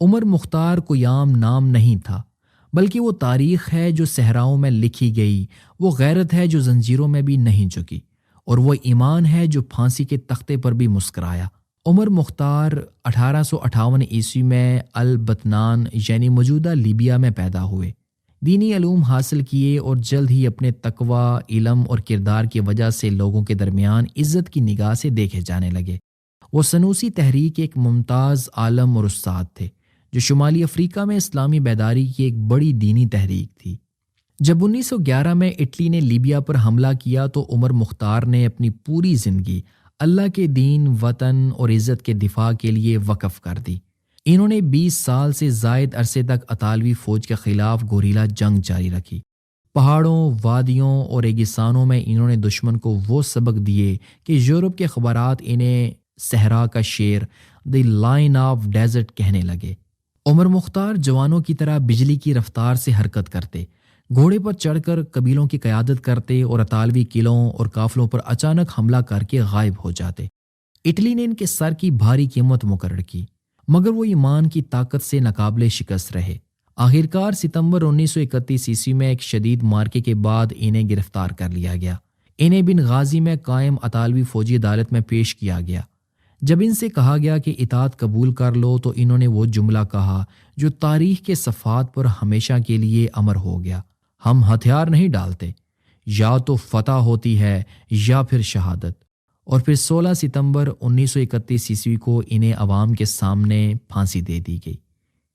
عمر مختار کوئی عام نام نہیں تھا، بلکہ وہ تاریخ ہے جو صحراؤں میں لکھی گئی، وہ غیرت ہے جو زنجیروں میں بھی نہیں جھکی، اور وہ ایمان ہے جو پھانسی کے تختے پر بھی مسکرایا۔ عمر مختار 1858 میں البتنان یعنی موجودہ لیبیا میں پیدا ہوئے۔ دینی علوم حاصل کیے اور جلد ہی اپنے تقوی، علم اور کردار کی وجہ سے لوگوں کے درمیان عزت کی نگاہ سے دیکھے جانے لگے۔ وہ سنوسی تحریک ایک ممتاز عالم اور استاد تھے، جو شمالی افریقہ میں اسلامی بیداری کی ایک بڑی دینی تحریک تھی۔ جب 1911 میں اٹلی نے لیبیا پر حملہ کیا تو عمر مختار نے اپنی پوری زندگی اللہ کے دین، وطن اور عزت کے دفاع کے لیے وقف کر دی۔ انہوں نے 20 سال سے زائد عرصے تک اطالوی فوج کے خلاف گوریلا جنگ جاری رکھی۔ پہاڑوں، وادیوں اور ریگستانوں میں انہوں نے دشمن کو وہ سبق دیے کہ یورپ کے اخبارات انہیں صحرا کا شیر، دی لائن آف ڈیزرٹ کہنے لگے۔ عمر مختار جوانوں کی طرح بجلی کی رفتار سے حرکت کرتے، گھوڑے پر چڑھ کر قبیلوں کی قیادت کرتے اور اطالوی قلعوں اور قافلوں پر اچانک حملہ کر کے غائب ہو جاتے۔ اٹلی نے ان کے سر کی بھاری قیمت مقرر کی، مگر وہ ایمان کی طاقت سے ناقابل شکست رہے۔ آخرکار ستمبر 1931 میں ایک شدید مارکے کے بعد انہیں گرفتار کر لیا گیا۔ انہیں بن غازی میں قائم اطالوی فوجی عدالت میں پیش کیا گیا۔ جب ان سے کہا گیا کہ اطاعت قبول کر لو تو انہوں نے وہ جملہ کہا جو تاریخ کے صفحات پر ہمیشہ کے لیے امر ہو گیا: ہم ہتھیار نہیں ڈالتے، یا تو فتح ہوتی ہے یا پھر شہادت۔ اور پھر 16 ستمبر 1931 کو انہیں عوام کے سامنے پھانسی دے دی گئی۔